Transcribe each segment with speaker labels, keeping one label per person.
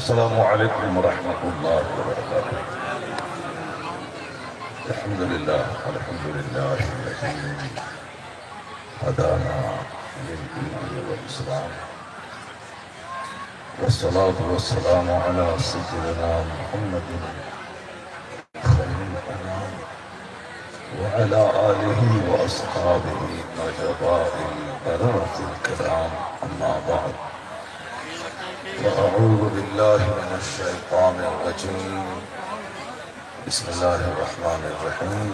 Speaker 1: السلام عليكم ورحمة الله وبركاته. الحمد لله الذي هدانا للإيمان والإسلام، والصلاة والسلام على سيدنا محمد خير الأنام وعلى آله وأصحابه نجباء البررة الكرام. أما بعد، فأعوذ بالله من الشيطان الرجيم. بسم الله الرحمن الرحيم.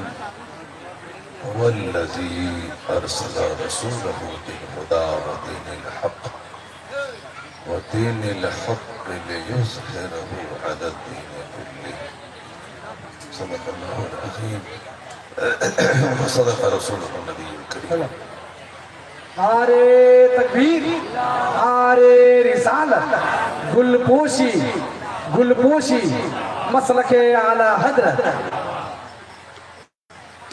Speaker 1: هو الذي أرسل رسوله بالهدى ودين الحق ليظهره على الدين كله. صدق الله العظيم وصدق رسوله النبي الكريم.
Speaker 2: نعرے تکبیر، نعرے رسالت، گلپوشی مسلک اعلی حضرت.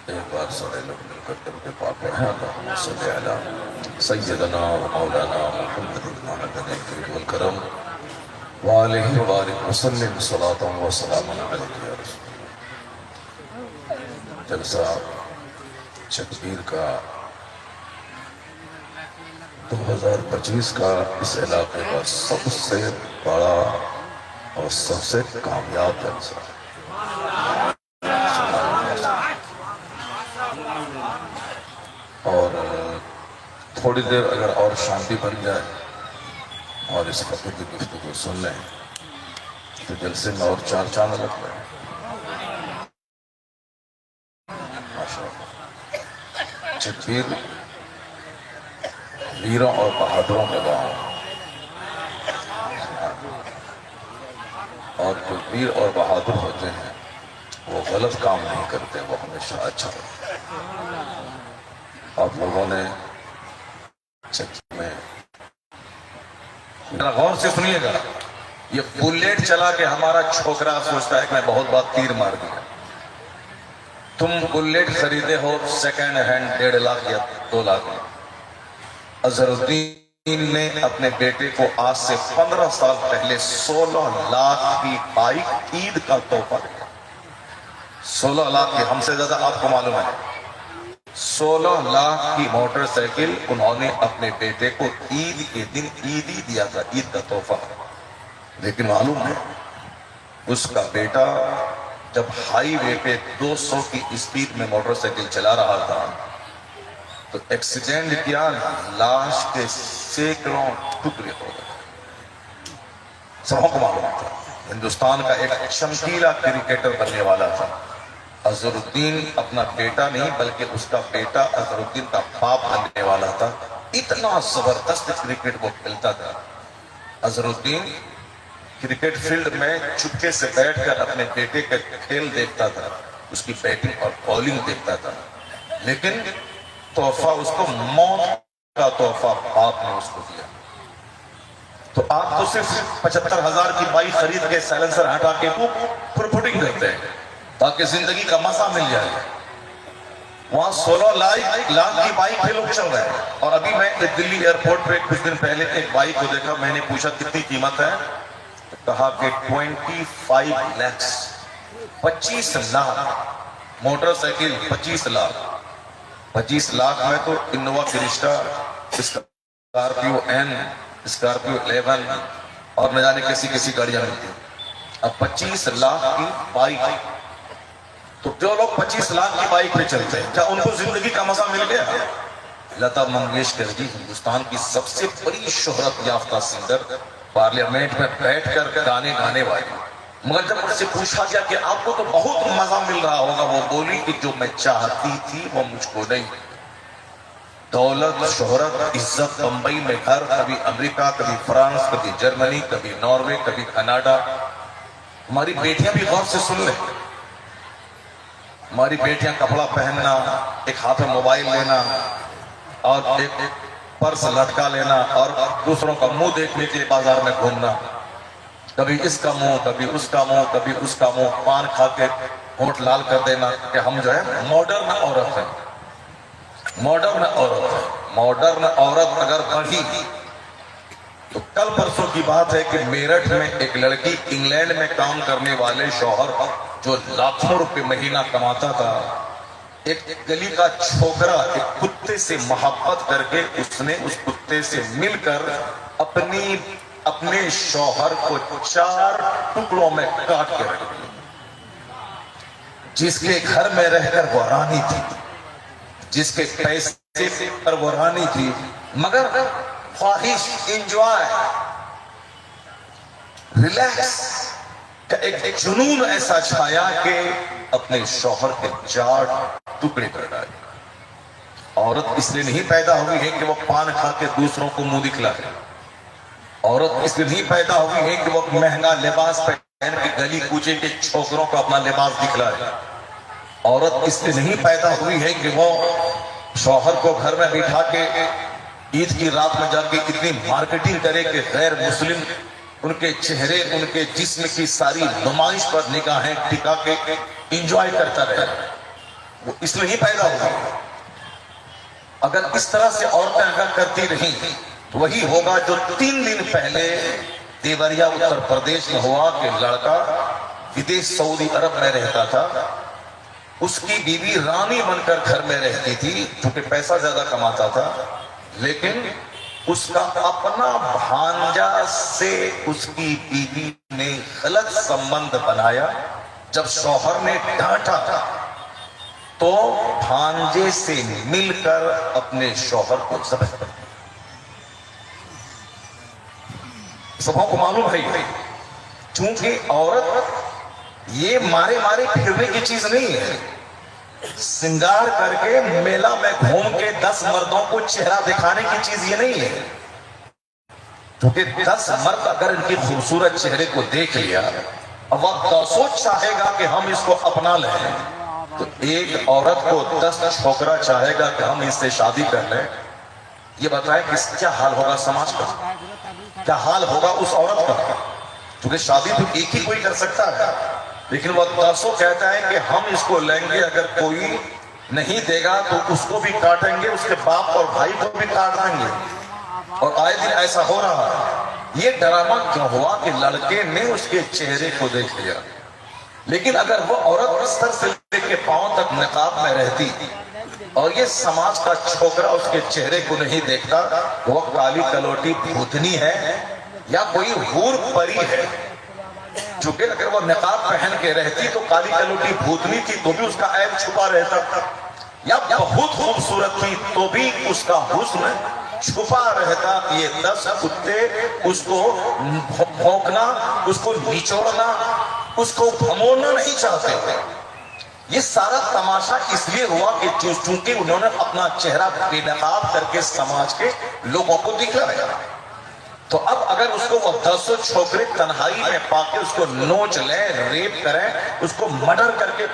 Speaker 1: ایک بار سارے لوگ مل کر درود پاک پڑھیں. اللہم صلی علی سیدنا و مولانا محمد المعدن الکریم والکرم وآلہ وآلہ وسلم صلاة و سلام علیہ یا رسول اللہ. جلسہ تکبیر کا 2025 کا اس علاقے کا سب سے بڑا اور سب سے کامیاب جلسہ ہے. اور تھوڑی دیر اگر اور شانتی بن جائے اور اس خطے کی گفتگو سن لیں تو جلسے میں اور چار چاند لگ لیں. تکبیر ویروں اور بہادروں کا گاؤں، اور جو ویر اور بہادر ہوتے ہیں وہ غلط کام نہیں کرتے، وہ ہمیشہ اچھا ہوتا ہے. آپ لوگوں نے میں غور سے سنیے گا، یہ بلیٹ چلا کے ہمارا چھوکرا سوچتا ہے کہ میں بہت بات تیر مار دیا. تم بلیٹ خریدے ہو سیکنڈ ہینڈ 1.5 لاکھ یا 2 لاکھ. اظہر الدین نے اپنے بیٹے کو آج سے 15 سال پہلے 16 لاکھ کی بائک عید کا تحفہ دیا. 16 لاکھ کی، ہم سے زیادہ آپ کو معلوم ہے. 16 لاکھ کی موٹر سائیکل انہوں نے اپنے بیٹے کو عید کے دن عیدی دیا تھا، عید کا تحفہ. لیکن معلوم ہے اس کا بیٹا جب ہائی وے پہ 200 کی اسپیڈ میں موٹر سائیکل چلا رہا تھا تو ایکسیڈنٹ کیا، لاش کے سینکڑوں ٹکڑے ہو گئے. سب کو معلوم تھا ہندوستان کا ایک چمکیلا کرکٹر بننے والا تھا. اظہر الدین اپنا بیٹا نہیں بلکہ اس کا بیٹا اظہر الدین کا باپ بننے والا تھا. اتنا زبردست کرکٹ وہ کھیلتا تھا. اظہر الدین کرکٹ فیلڈ میں چپکے سے بیٹھ کر اپنے بیٹے کا کھیل دیکھتا تھا، اس کی بیٹنگ اور بولنگ دیکھتا تھا. لیکن تحفہ اس کو موت کا تحفہ باپ نے اس کو دیا. تو آپ تو صرف 75,000 کی بائک خرید کے سائلنسر ہٹا کے پھر پھٹنگ کرتے ہیں تاکہ زندگی کا مزہ مل جائے. وہاں 16 لاکھ کی بائک پہ لوگ چل رہے ہیں. اور ابھی میں دلی ایئرپورٹ پہ کچھ دن پہلے ایک بائک کو دیکھا. میں نے پوچھا کتنی قیمت ہے؟ کہا کہ 25 لاکھ 25 لاکھ. Motorcycle 25 lakh. 25 لاکھ میں تو Innova Crysta, Scorpio N, Scorpio 11 اور نہ جانے کیسی گاڑیاں ملتی. اب 25 لاکھ کی بائک. تو جو لوگ 25 لاکھ کی بائک پہ چلتے ہیں کیا ان کو زندگی کا مزہ مل گیا؟ لتا منگیشکر جی ہندوستان کی سب سے بڑی شہرت یافتہ سنگر، پارلیمنٹ میں بیٹھ کر گانے گانے والی. مگر جب مجھ سے پوچھا گیا کہ آپ کو تو بہت مزہ مل رہا ہوگا، وہ بولی کہ جو میں چاہتی تھی وہ مجھ کو نہیں. دولت، شہرت، عزت، بمبئی میں گھر، کبھی امریکہ، کبھی فرانس، کبھی جرمنی، کبھی ناروے، کبھی کینیڈا. ہماری بیٹیاں بھی غور سے سن لیں. ہماری بیٹیاں کپڑا پہننا، ایک ہاتھ میں موبائل لینا اور ایک پرس لٹکا لینا اور دوسروں کا منہ دیکھنے کے بازار میں گھومنا. کبھی اس کا منہ، کبھی اس کا منہ، کبھی اس کا منہ. پان کھا کے ہونٹ لال کر دینا کہ ہم جو ہے ماڈرن عورت ہیں. ماڈرن عورت اگر بڑھی تو کل پرسوں کی بات ہے کہ میرٹھ میں ایک لڑکی انگلینڈ میں کام کرنے والے شوہر جو لاکھوں روپے مہینہ کماتا تھا، ایک گلی کا چھوکرا ایک کتے سے محبت کر کے اس نے اس کتے سے مل کر اپنے شوہر کو 4 ٹکڑوں میں کاٹ کے رکھ دیا، جس کے گھر میں رہ کر وہ رانی تھی، جس کے پیسے پر وہ رانی تھی، مگر خواہش، انجوائے، ریلیکس کا ایک جنون ایسا چھایا کہ اپنے شوہر کے 4 ٹکڑے کر ڈالے۔ عورت اس لیے نہیں پیدا ہوئی ہے کہ وہ پان کھا کے دوسروں کو منہ دکھلائے، عورت اس لیے نہیں پیدا ہوئی ہے کہ وہ مہنگا لباس پہن کے گلی کوچے کے چھوکروں کو اپنا لباس دکھلائے، عورت اس لیے نہیں پیدا ہوئی ہے کہ وہ شوہر کو گھر میں بٹھا کے عید کی رات میں جا کے اتنی مارکیٹنگ کرے کہ غیر مسلم ان کے چہرے، ان کے جسم کی ساری نمائش پر نگاہیں ٹکا کے انجوائے کرتا رہے۔ وہ اس لیے نہیں پیدا ہوئی۔ اگر اس طرح سے عورتیں اگر کرتی رہیں تو وہی ہوگا جو 3 دن پہلے دیوریا اتر پردیش میں ہوا کہ لڑکا ودیش سعودی عرب میں رہتا تھا، اس کی بیوی رانی بن کر گھر میں رہتی تھی کیونکہ پیسہ زیادہ کماتا تھا، لیکن اس کا اپنا بھانجا سے اس کی بیوی نے غلط سمبند بنایا۔ جب شوہر نے ڈانٹا تو بھانجے سے مل کر اپنے شوہر کو ذبح کر دیا۔ سب کو معلوم ہے چونکہ عورت یہ مارے پھرنے کی چیز نہیں ہے، سنگار کر کے میلہ میں گھوم کے 10 مردوں کو چہرہ دکھانے کی چیز یہ نہیں ہے، کیونکہ 10 مرد اگر ان کی خوبصورت چہرے کو دیکھ لیا اب وہ 10 چاہے گا کہ ہم اس کو اپنا لیں، تو ایک عورت کو 10 چھوکرا چاہے گا کہ ہم اس سے شادی کر لیں۔ یہ بتائیں کہ کیا حال ہوگا سماج کا، کیا حال ہوگا اس عورت کا، کیونکہ شادی تو ایک ہی کوئی کر سکتا ہے، لیکن وہ 10 کہتا ہے کہ ہم اس کو لیں گے، اگر کوئی نہیں دے گا تو اس کو بھی کاٹیں گے، اس کے باپ اور بھائی کو بھی کاٹ دیں گے، اور آئے دن ایسا ہو رہا ہے۔ یہ ڈرامہ کیوں ہوا کہ لڑکے نے اس کے چہرے کو دیکھ لیا، لیکن اگر وہ عورت سر سے لے کے پاؤں تک نقاب میں رہتی اور یہ سماج کا چھوکرا اس کے چہرے کو نہیں دیکھتا، وہ کالی کلوٹی بھوتنی ہے یا کوئی حور پری ہے، چونکہ اگر وہ نقاب پہن کے رہتی تو کالی کلوٹی بھوتنی تھی تو بھی اس کا عیب چھپا رہتا، یا بہت خوبصورت تھی تو بھی اس کا حسن چھپا رہتا۔ یہ 10 کتے اس کو بھونکنا، اس کو نچوڑنا، اس کو بھموڑنا نہیں چاہتے۔ یہ سارا تماشا اس لیے ہوا کہ چونکہ انہوں نے اپنا چہرہ بے نقاب کر کے سماج کے لوگوں کو دکھلایا، تو اب اگر اس کو وہ 10 چھوکرے تنہائی میں پا کے اس کو نوچ لیں، ریپ کریں، اس کو مرڈر کر کے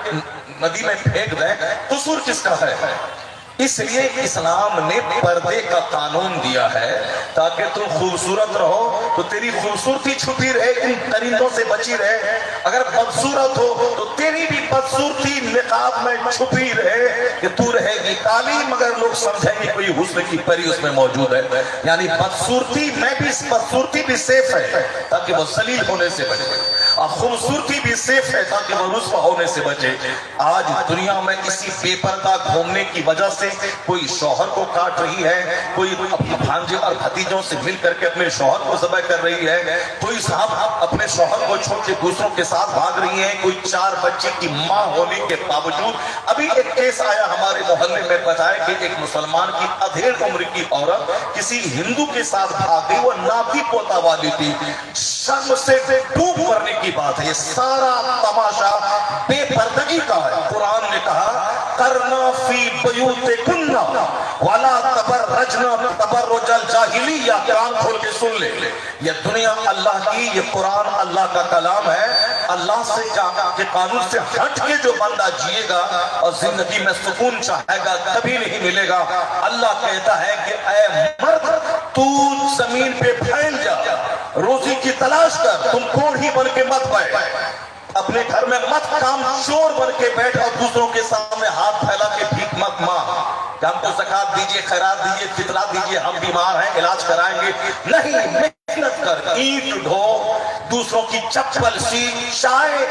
Speaker 1: ندی میں پھینک دیں، قصور کس کا ہے؟ اس لیے اسلام نے پردے کا قانون دیا ہے تاکہ تم خوبصورت رہو تو تیری خوبصورتی چھپی رہے، ان درندوں سے بچی رہے، اگر بدصورت ہو تو تیری بھی بدصورتی نقاب میں چھپی رہے کہ تو رہے گی کالی مگر لوگ سمجھیں گے کوئی حسن کی پری اس میں موجود ہے۔ یعنی بدصورتی میں بھی، بدصورتی بھی سیف ہے تاکہ وہ ذلیل ہونے سے بچے، اور خوبصورتی بھی سیف ہے تاکہ وہ رسوا ہونے سے بچے۔ آج دنیا میں اسی بے پردہ گھومنے کی وجہ سے کوئی شوہر کو کاٹ رہی ہے، کوئی اپنے بھانجے اور بھتیجوں سے مل کر کے اپنے شوہر کو ذبح کر رہی ہے، کوئی صاحب اپنے شوہر کو چھوڑ کے دوسروں کے ساتھ بھاگ رہی ہے، کوئی 4 بچے کی ماں ہونے کے باوجود۔ ابھی ایک کیس آیا ہمارے محلے میں، بتایا کہ ایک مسلمان کی ادھیڑ عمر کی عورت کسی ہندو کے ساتھ بھاگ گئی، وہ ناتی پوتا والی تھی، شرم سے ڈوب مرنے کی بات ہے۔ یہ سارا تماشا بے پردگی کا ہے۔ قرآن نے کہا کرنا فی بیوتکن ولا تبرجنا تبرج الجاہلیہ، کان کھول کے سن لے، یہ دنیا اللہ کی، یہ قرآن اللہ کا کلام ہے۔ اللہ سے کے قانون سے ہٹ کے جو بندہ جیے گا اور زندگی میں سکون چاہے گا کبھی نہیں ملے گا۔ اللہ کہتا ہے کہ اے مرد تو زمین پہ پھیل جا، روزی کی تلاش کر، تم کوڑ ہی بن کے مت بیٹھ، اپنے گھر میں مت کام چور بن کے بیٹھ اور دوسروں کے سامنے ہاتھ پھیلا کے بھیک مت مانگ کہ ہم کو زکات دیجئے، خیرات دیجئے، فطرہ دیجئے، ہم بیمار ہیں علاج کرائیں گے۔ نہیں، محنت کر, اینٹ ڈھو, دوسروں کی چپل سی, چائے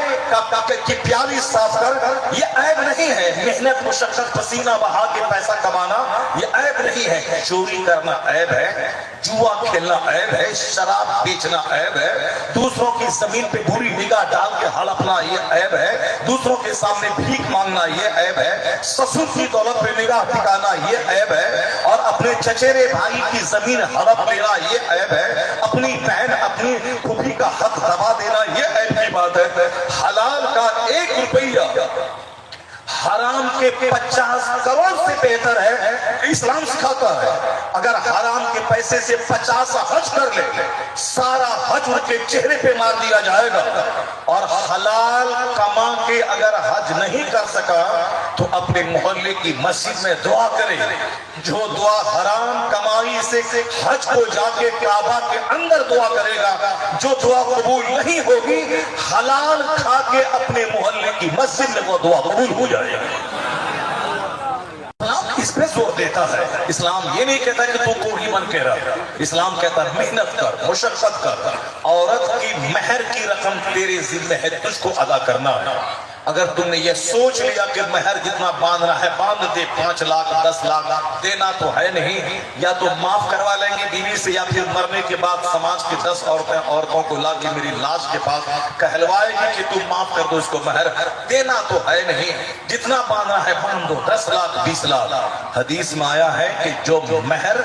Speaker 1: کی پیالی صاف کر, یہ عیب نہیں ہے. محنت مشقت پسینہ بہا کے پیسہ کمانا یہ عیب نہیں ہے. چوری کرنا عیب ہے, جوا کھیلنا عیب ہے, شراب بیچنا عیب ہے, دوسروں کی زمین پہ بری نگاہ ڈال کے ہڑپنا یہ عیب ہے, دوسروں کے سامنے بھیک مانگنا یہ عیب ہے, سسر کی دولت پہ نگاہ ٹکانا یہ عیب ہے, اور اپنے چچیرے بھائی کی زمین ہڑپ لینا یہ عیب ہے, اپنی بہن اپنی پھوپھی کا حق دبا دینا یہ عیب کی بات ہے. حلال کا 1 روپیہ حرام کے 50 کروڑ سے بہتر ہے. اسلام سکھاتا ہے اگر حرام کے پیسے سے 50 حج کر لے, سارا حج ان کے چہرے پہ مار دیا جائے گا. اور حلال کما کے اگر حج نہیں کر سکا تو اپنے محلے کی مسجد میں دعا کرے. جو دعا حرام کمائی سے حج کو جا کے کعبہ کے اندر دعا کرے گا, جو دعا قبول نہیں ہوگی, حلال کھا کے اپنے محلے کی مسجد میں وہ دعا قبول ہو جائے گا. اس پہ زور دیتا ہے. اسلام یہ نہیں کہتا کہ تو کوڑی بن کے رہ, اسلام کہتا ہے محنت کر, مشقت کر. عورت کی مہر کی رقم تیرے ذمہ ہے, تجھ کو ادا کرنا ہے. اگر تم نے یہ سوچ لیا کہ مہر جتنا باندھنا ہے باندھ دے, 5 لاکھ 10 لاکھ دینا تو ہے نہیں, یا تو معاف کروا لیں گے بیوی سے, یا پھر مرنے کے بعد سماج کی 10 عورتوں کو لا کے میری لاش کے پاس کہلوائے گی کہ تم معاف کر دو اس کو, مہر دینا تو ہے نہیں. جتنا باندھنا ہے باندھ دو, 10 لاکھ 20 لاکھ. حدیث میں آیا ہے کہ جو مہر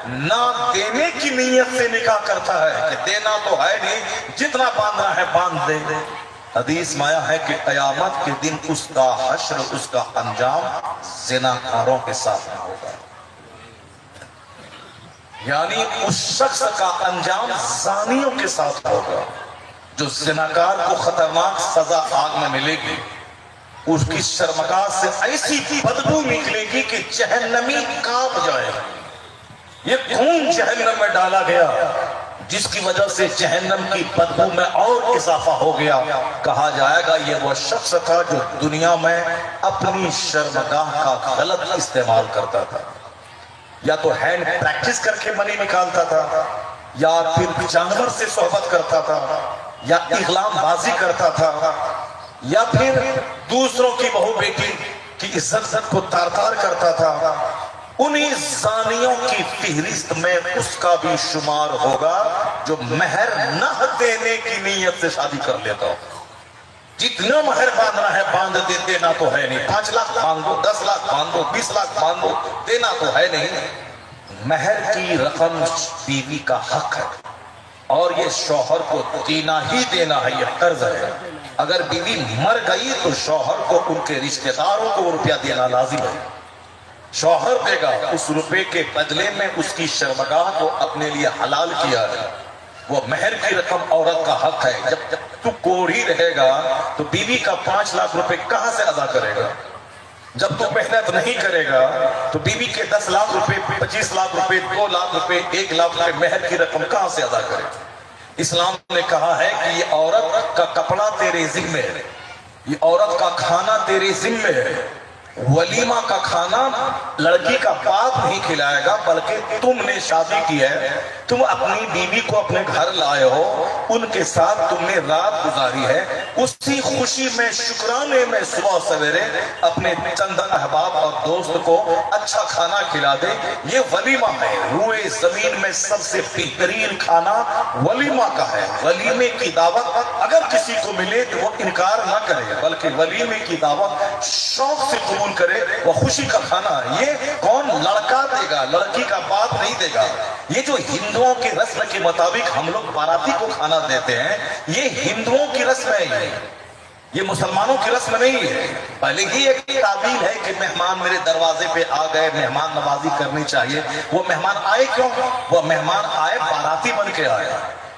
Speaker 1: نہ دینے کی نیت سے نکاح کرتا ہے کہ دینا تو ہے نہیں, جتنا باندھنا ہے باندھ دے. حدیث میں آیا ہے کہ قیامت کے دن اس کا حشر, اس کا انجام زناکاروں کے ساتھ نہ ہوگا. یعنی اس شخص کا انجام زانیوں کے ساتھ ہوگا. جو زناکار کو خطرناک سزا آگ میں ملے گی, اس کی شرمگاہ سے ایسی بدبو نکلے گی کہ جہنمی کانپ جائے گا. یہ خون جہنم میں ڈالا گیا جس کی وجہ سے جہنم کی بدبو میں اور اضافہ ہو گیا. کہا جائے گا یہ وہ شخص تھا جو دنیا میں اپنی شرمگاہ کا غلط استعمال کرتا تھا, یا تو ہینڈ پریکٹس کر کے منی نکالتا تھا, یا پھر جانور سے صحبت کرتا تھا, یا اغلام بازی کرتا تھا, یا پھر دوسروں کی بہو بیٹی کی عزت کو تار تار کرتا تھا. انہی زانیوں کی فہرست میں اس کا بھی شمار ہوگا جو مہر نہ دینے کی نیت سے شادی کر لیتا ہو. جتنا مہر باندھنا ہے باندھ دے, دینا تو ہے نہیں. 5 لاکھ باندھ دو, 10 لاکھ باندھ دو, 20 لاکھ باندھ دو, دینا تو ہے نہیں. مہر کی رقم بیوی کا حق ہے, اور یہ شوہر کو دینا ہی دینا ہے, یہ قرض ہے. اگر بیوی مر گئی تو شوہر کو ان کے رشتہ داروں کو وہ روپیہ دینا لازم ہے. شوہر دے گا, اس روپے کے بدلے میں اس کی شرمگاہ کو اپنے لیے حلال کیا ہے. وہ مہر کی رقم عورت کا حق ہے. جب تو کوڑھی رہے گا تو بیوی کا 5 لاکھ روپے کہاں سے ادا کرے گا؟ جب تو محنت نہیں کرے گا تو بیوی کے 10 لاکھ روپے, 25 لاکھ روپے, 2 لاکھ روپے, 1 لاکھ روپے مہر کی رقم کہاں سے ادا کرے؟ اسلام نے کہا ہے کہ یہ عورت کا کپڑا تیرے ذمہ ہے, یہ عورت کا کھانا تیرے ذمہ ہے. ولیمہ کا کھانا لڑکی کا باپ نہیں کھلائے گا, بلکہ تم نے شادی کی ہے, تم اپنی بیوی کو اپنے گھر لائے ہو, ان کے ساتھ تم نے رات گزاری ہے, اسی خوشی میں شکرانے میں صبح سویرے اپنے چند احباب اور دوست کو اچھا کھانا کھلا دے. یہ ولیمہ ہے. روئے زمین میں سب سے بہترین کھانا ولیمہ کا ہے. ولیمے کی دعوت اگر کسی کو ملے تو وہ انکار نہ کرے, بلکہ ولیمے کی دعوت شوق سے قبول کرے. وہ خوشی کا کھانا یہ کون لڑکا دے گا, لڑکی کا باپ نہیں دے گا. یہ جو ہندوؤں کی رسم کے مطابق ہم لوگ باراتی کو کھانا دیتے ہیں, یہ ہندوؤں کی رسم ہے, یہ مسلمانوں کی رسم نہیں ہے. پہلے ہی ایک تعبیر ہے کہ مہمان میرے دروازے پہ آ گئے, مہمان نوازی کرنی چاہیے. وہ مہمان آئے کیوں؟ وہ مہمان آئے باراتی بن کے آئے,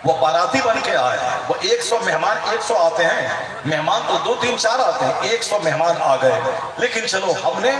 Speaker 1: وہ باراتی بن کے آئے. وہ 100 مہمان 100 آتے ہیں, مہمان تو 2 3 4 آتے ہیں, 100 مہمان آ گئے. لیکن چلو ہم نے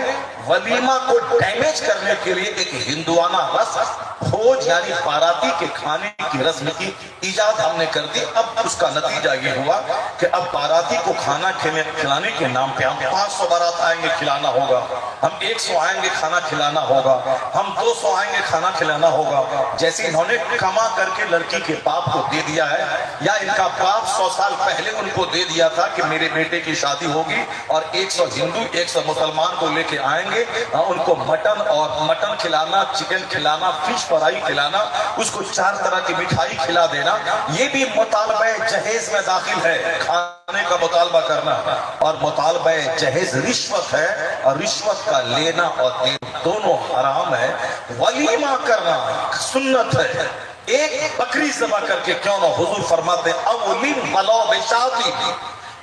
Speaker 1: ولیمہ کو ڈیمیج کرنے کے لیے ایک ہندوانہ رسم بھوج یعنی باراتی کے کھانے کی رسم کی ایجاد ہم نے کر دی. اب اس کا نتیجہ یہ ہوا کہ اب باراتی کو کھانا کھلانے کے نام پہ ہم 500 بارات آئیں گے کھلانا ہوگا, ہم 100 آئیں گے کھانا کھلانا ہوگا, ہم 200 آئیں گے کھانا کھلانا ہوگا. جیسے انہوں نے کما کر کے لڑکی کے باپ کو دے دیا ہے, یا ان کا باپ 100 سال پہلے ان کو دے دیا تھا کہ میرے بیٹے کی شادی ہوگی اور 100 ہندو 100 مسلمان کو لے کے آئیں گے, ان کو مٹن کھلانا, چکن کھلانا, فش فرائی کھلانا, اس کو 4 طرح کی مٹھائی کھلا دینا, یہ بھی مطالبہ جہیز میں داخل ہے. کھانے کا مطالبہ کرنا اور مطالبہ جہیز رشوت ہے, اور رشوت کا لینا اور دینا دونوں حرام ہے. ولیمہ کرنا سنت ہے. ایک بکری ذبح کر کے کیوں نہ, حضور فرماتے اولیم ولو بشاتی,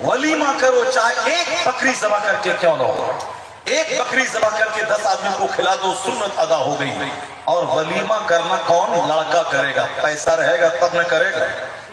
Speaker 1: ولیمہ کرو چاہے ایک بکری ذبح کر کے کیوں نہ ہو, ایک بکری ذبح کر کے 10 آدمی کو کھلا دو, سنت ادا ہو گئی. اور ولیمہ کرنا کون, لڑکا کرے گا, پیسہ رہے گا تب نہ کرے گا.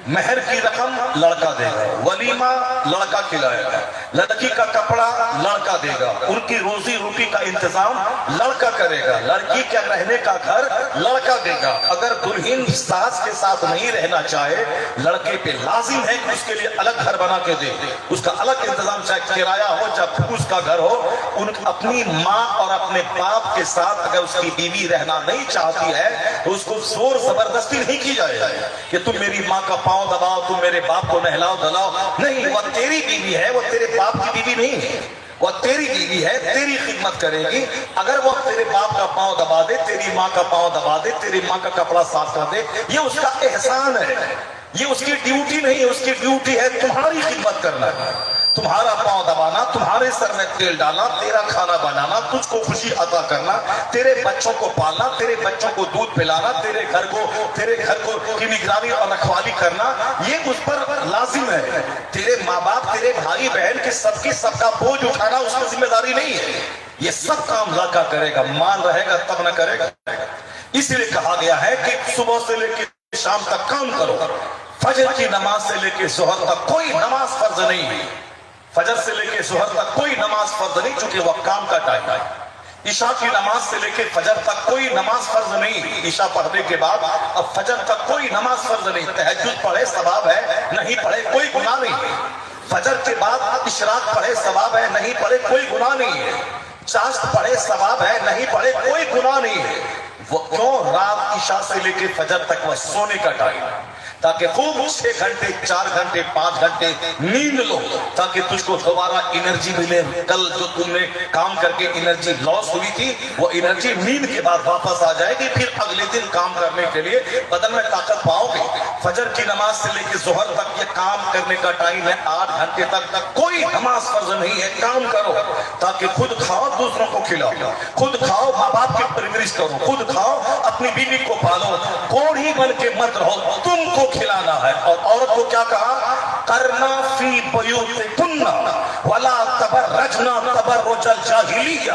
Speaker 1: مہر کی رقم لڑکا دے گا, ولیمہ لڑکا کھلائے گا, لڑکی کا کپڑا لڑکا دے گا, ان کی روزی روٹی کا انتظام لڑکا کرے گا, لڑکی کے رہنے کا گھر لڑکا دے گا. اگر دلہن ساس کے ساتھ نہیں رہنا چاہے, لڑکے پہ لازم ہے کہ اس کے لیے الگ گھر بنا کے دے, اس کا الگ انتظام, چاہے کرایہ ہو چاہے پھوس کا گھر ہو. ان اپنی ماں اور اپنے باپ کے ساتھ اگر اس کی بیوی رہنا نہیں چاہتی ہے تو اس کو زور زبردستی نہیں کی جائے کہ تم میری ماں کا پاؤں دباؤ, تم میرے باپ کو نہلاؤ دلاؤ. نہیں, وہ تیری بیوی ہے, وہ تیرے باپ کی بیوی نہیں ہے, وہ تیری بیوی ہے, تیری خدمت کرے گی. اگر وہ تیرے باپ کا پاؤں دبا دے, تیری ماں کا پاؤں دبا دے, تیری ماں کا کپڑا صاف کر دے, یہ اس کا احسان ہے, یہ اس کی ڈیوٹی نہیں ہے. اس کی ڈیوٹی ہے تمہاری خدمت کرنا, تمہارا پاؤں دبانا, تمہارے سر میں تیل ڈالنا, تیرا کھانا بنانا, تجھ کو خوشی عطا کرنا, تیرے بچوں کو پالنا, تیرے بچوں کو دودھ پلانا, تیرے گھر کو کی نگرانی اور رکھوالی کرنا, یہ اس پر لازم ہے. تیرے ماں باپ, تیرے بھائی بہن کے سب کا بوجھ اٹھانا اس کی ذمہ داری نہیں ہے. یہ سب کام لڑکا کرے گا, مان رہے گا تب نہ کرے گا. اس لیے کہا گیا ہے کہ صبح سے لے کے شام تک کام کرو. فجر کی نماز سے لے کے ظہر تک کوئی نماز فرض نہیں ہے, فجر سے لے کے ظہر تک کوئی نماز فرض نہیں, چونکہ وہ کام کا ٹائم ہے. عشاء کی نماز سے لے کے فجر تک کوئی نماز فرض نہیں, عشاء پڑھنے کے بعد اب فجر تک کوئی نماز فرض نہیں. تہجد پڑھے ثواب ہے, نہیں پڑھے کوئی گناہ نہیں. فجر کے بعد اشراق پڑھے ثواب ہے, نہیں پڑھے کوئی گناہ نہیں ہے. چاشت پڑھے ثواب ہے, نہیں پڑھے کوئی گناہ نہیں ہے. وہ کیوں, رات عشاء سے لے کے فجر تک وہ سونے کا ٹائم ہے, تاکہ خوب 6 گھنٹے 4 گھنٹے 5 گھنٹے نیند لو, تاکہ تجھ کو دوبارہ انرجی ملے. کل جو تم نے کام کر کے انرجی لاس ہوئی تھی, وہ انرجی نیند کے بعد واپس آ جائے گی, پھر اگلے دن کام کرنے کے لیے بدن میں طاقت پاؤ گے. فجر کی نماز سے لے کے ظہر تک یہ کام کرنے کا ٹائم ہے. 8 گھنٹے تک کوئی نماز فرض نہیں ہے. کام کرو تاکہ خود کھاؤ, دوسروں کو کھلاؤ, خود کھاؤ, ماں باپ کی پرورش کرو, خود کھاؤ, اپنی بیوی کو پالو. کوڑھی بن کے مت رہو, تم کو کھلانا ہے. اور عورت کو کیا کہا, کرنا فی بیوتکن ولا تبرجنا تبرج الجاہلیہ.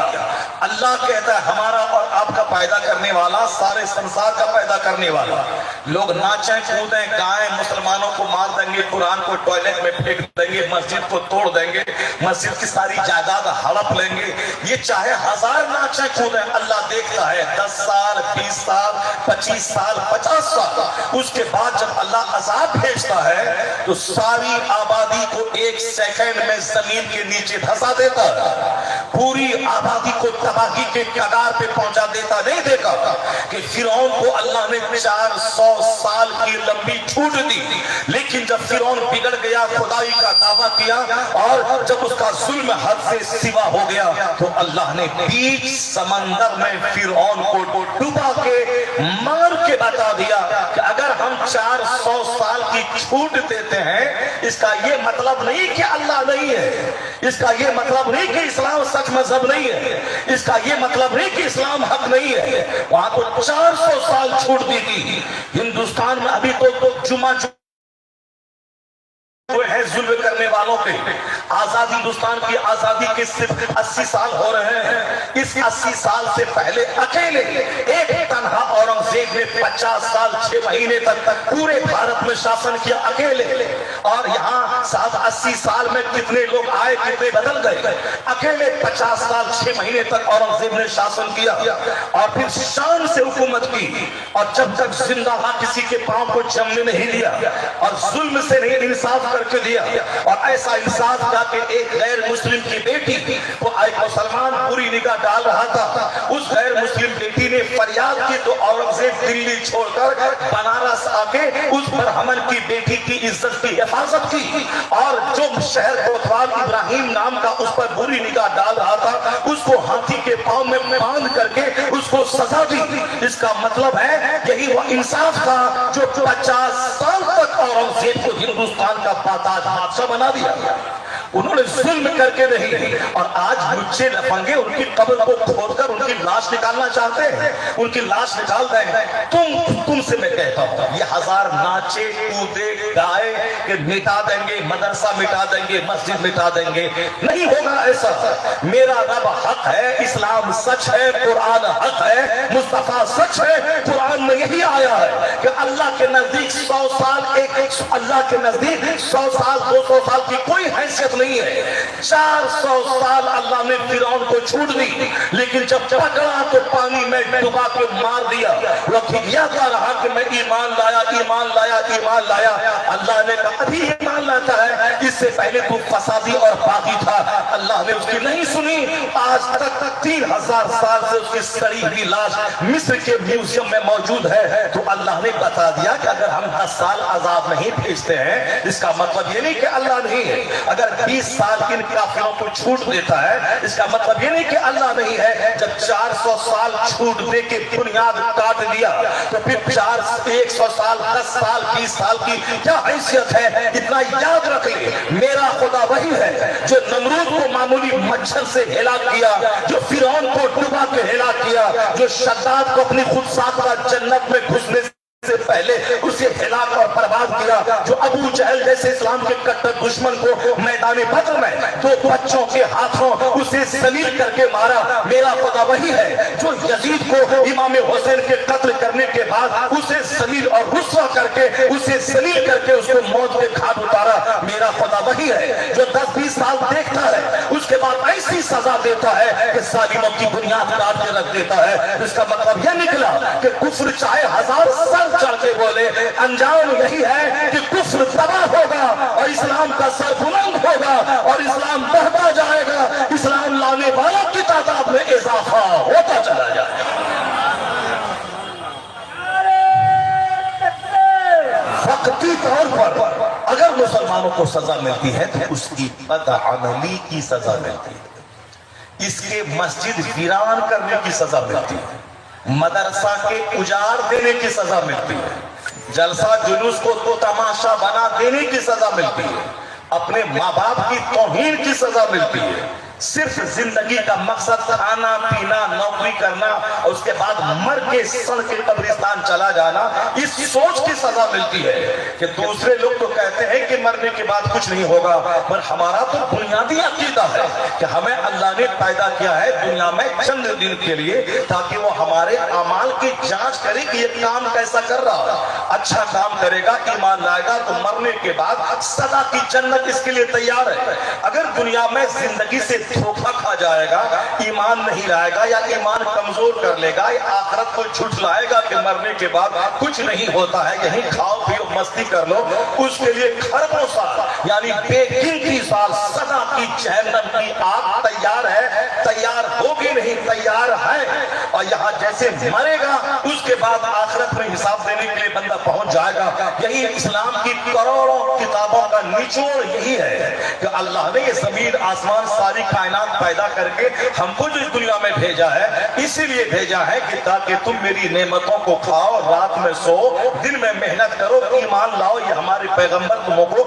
Speaker 1: اللہ کہتا ہے ہمارا اور آپ کا پیدا کرنے والا, سارے سنسار کا پیدا کرنے والا. لوگ ناچیں کودیں گائیں, مسلمانوں کو مار دیں گے, قرآن کو ٹوائلٹ میں پھینک دیں گے, مسجد کو توڑ دیں گے, مسجد کی ساری جائیداد ہڑپ لیں گے. یہ چاہے 1000 ناچیں کودیں, اللہ دیکھتا ہے. 10 سال 20 سال 25 سال 50 سال, اس کے بعد جب اللہ عذاب بھیجتا ہے تو ساری آبادی کو 1 سیکنڈ میں زمین کے نیچے دھسا دیتا ہے, پوری آبادی کو تباہی کے کگار پہ پہنچا دیتا. نہیں دیکھا کہ فرعون کو اللہ نے 400 سال کی لمبی چھوٹ دی, لیکن جب فرعون بگڑ گیا, خدائی کا دعویٰ کیا, اور جب اس کا ظلم حد سے سوا ہو گیا, تو اللہ نے بیچ سمندر میں فرعون کو ڈبا کے مار کے بتا دیا کہ اگر ہم 400 سال کی چھوٹ دیتے ہیں, اس کا یہ مطلب نہیں کہ اللہ نہیں ہے, اس کا یہ مطلب نہیں کہ اسلام سچ مذہب نہیں ہے, اس کا یہ مطلب نہیں کہ اسلام حق نہیں ہے. وہاں کو 400 سال چھوٹ دی تھی. ہندوستان میں ابھی تو جمعہ ہے ظلم کرنے والوں پہ. آزادی, ہندوستان کی آزادی کے صرف 80 سال ہو رہے ہیں. اس 80 سال سے پہلے اکیلے ایک تنہا اورنگزیب نے 50 سال 6 مہینے تک پورے بھارت میں شاسن کیا, اکیلے.
Speaker 3: اور یہاں 80 سال میں کتنے لوگ آئے, کتنے بدل گئے. اکیلے 50 سال 6 مہینے تک اورنگزیب نے شاسن کیا اور پھر شان سے حکومت کی, اور جب تک زندہ رہا کسی کے پاؤں کو جمنے نہیں دیا اور ظلم سے نہیں انصاف کر کے دیا. اور ایسا انصاف تھا کہ ایک غیر مسلم کی بیٹی وہ ایک مسلمان بری نگاہ ڈال رہا تھا, اس غیر مسلم بیٹی نے فریاد کی تو اورنگزیب دلی چھوڑ کر بنارس آ کے اس برہمن کی بیٹی کی عزت کی حفاظت کی, اور جو شہر کوتوال ابراہیم نام کا اس پر بری نگاہ ڈال رہا تھا اس کو ہاتھی کے پاؤں میں باندھ کر کے اس کو سزا دی. اس کا مطلب ہے یہی وہ انصاف تھا جو 50 سال تک اورنگزیب کو ہندوستان کا بادشاہ بنا دیا. انہوں نے ظلم کر کے نہیں, اور آج لچے لفنگے ان کی قبر کو کھود کر ان کی لاش نکالنا چاہتے ہیں, ان کی لاش نکال دیں گے. تم سے میں کہتا ہوں یہ ہزار ناچے کودے گائے کہ مٹا دیں گے, مدرسہ مٹا دیں گے, مسجد مٹا دیں گے, نہیں ہوگا ایسا. میرا رب حق ہے, اسلام سچ ہے, قرآن حق ہے, مصطفیٰ سچ ہے. قرآن میں یہی آیا ہے کہ اللہ کے نزدیک 100 سال اللہ کے نزدیک 100 سال 200 سال کی کوئی حیثیت نہیں ہے. 400 سال اللہ نے فرعون کو چھوٹ دی, لیکن جب پکڑا تو پانی میں ڈبا کے مار دیا. وہ کہتا رہا کہ میں ایمان لایا, ایمان لایا, ایمان لایا. اللہ نے کہا ابھی ایمان لاتا ہے, اس سے پہلے تو فسادی اور باغی تھا. اللہ نے اس کی نہیں سنی. آج تک 3000 سال سے اس کی سڑی ہوئی لاش مصر کے میوزیم میں موجود ہے. تو اللہ نے بتا دیا کہ اگر ہم 10 سال عذاب نہیں بھیجتے ہیں اس کا مطلب یہ نہیں کہ اللہ نہیں ہے. اگر 20 سال ان کافروں کو چھوٹ دیتا ہے اس کا مطلب یہ نہیں کہ اللہ نہیں ہے. جب 400 سال چھوٹ دے کے بنیاد کاٹ دیا تو پھر 100 سال 10 سال 20 سال کی کیا حیثیت ہے. اتنا یاد رکھ لے, میرا خدا وہی ہے جو نمرود کو معمولی مچھر سے ہلاک کیا, جو فرعون کو ڈبا کے ہلاک کیا, جو شداد کو اپنی خود ساختہ جنت میں گھسنے سے پہلے اسے ہلاک اور برباد کیا, جو ابو جہل جیسے اسلام کے کٹر دشمن کو میدان بدر میں 2 بچوں کے ہاتھوں اسے ذلیل کر کے مارا. میرا خدا وہی ہے جو یزید کو امام حسین کے قتل کرنے کے بعد اسے ذلیل اور رسوا کر کے اسے ذلیل کر کے اس کو موت کے گھاٹ اتارا. میرا خدا وہی ہے جو 10-20 سال دیکھتا ہے اس کے بعد ایسی سزا دیتا ہے کہ ظالموں کی بنیاد کاٹ کے رکھ دیتا ہے. اس کا مطلب یہ نکلا کہ کفر چاہے 1000 سال چڑھ کے بولے, انجام یہی ہے کہ کفر تباہ ہوگا اور اسلام کا سر بلند ہوگا اور اسلام بڑھتا جائے گا. اسلام لانے والوں کی تعداد میں اضافہ ہوتا چلا جائے گا. وقتی طور پر اگر مسلمانوں کو سزا ملتی ہے تو اس کی بدعملی کی سزا ملتی ہے, اس کے مسجد ویران کرنے کی سزا ملتی ہے, مدرسہ کے اجار دینے کی سزا ملتی ہے, جلسہ جلوس کو تو تماشا بنا دینے کی سزا ملتی ہے, اپنے ماں باپ کی توہین کی سزا ملتی ہے. صرف زندگی کا مقصد کھانا پینا نوکری کرنا اور اس کے بعد مر کے سڑ کے قبرستان چلا جانا, اس سوچ کی سزا ملتی ہے کہ دوسرے لوگ تو کہتے ہیں کہ مرنے کے بعد کچھ نہیں ہوگا, پر ہمارا تو بنیادی عقیدہ ہے کہ ہمیں اللہ نے پیدا کیا ہے دنیا میں چند دن کے لیے تاکہ وہ ہمارے اعمال کی جانچ کرے کہ یہ کام کیسا کر رہا ہے. اچھا کام کرے گا, ایمان لائے گا تو مرنے کے بعد سدا کی جنت اس کے لیے تیار ہے. اگر دنیا میں زندگی سے دھوکہ کھا جائے گا, ایمان نہیں لائے گا یا ایمان کمزور کر لے گا یا آخرت کو جھٹلائے گا کہ مرنے کے بعد کچھ نہیں ہوتا ہے, یہیں کھاؤ پیو مستی کر لو, اس کے لیے خربوں سال یعنی بے گنتی سال سدا کی جہنم کی آگ تیار ہے, تیار ہوگی نہیں تیار ہے. اور یہاں جیسے مرے گا اس کے بعد آخرت میں حساب دینے کے لیے بندہ پہنچ جائے گا. یہی اسلام کی کروڑوں کتابوں کا نچوڑ یہی ہے کہ اللہ نے یہ زمین آسمان ساری کائنات پیدا کر کے ہم کو جو دنیا میں بھیجا ہے اسی لیے بھیجا ہے کہ تاکہ تم میری نعمتوں کو کھاؤ, رات میں سو, دن میں محنت کرو, ایمان لاؤ. یہ ہمارے پیغمبر تمہوں کو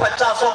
Speaker 3: 50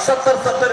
Speaker 3: 70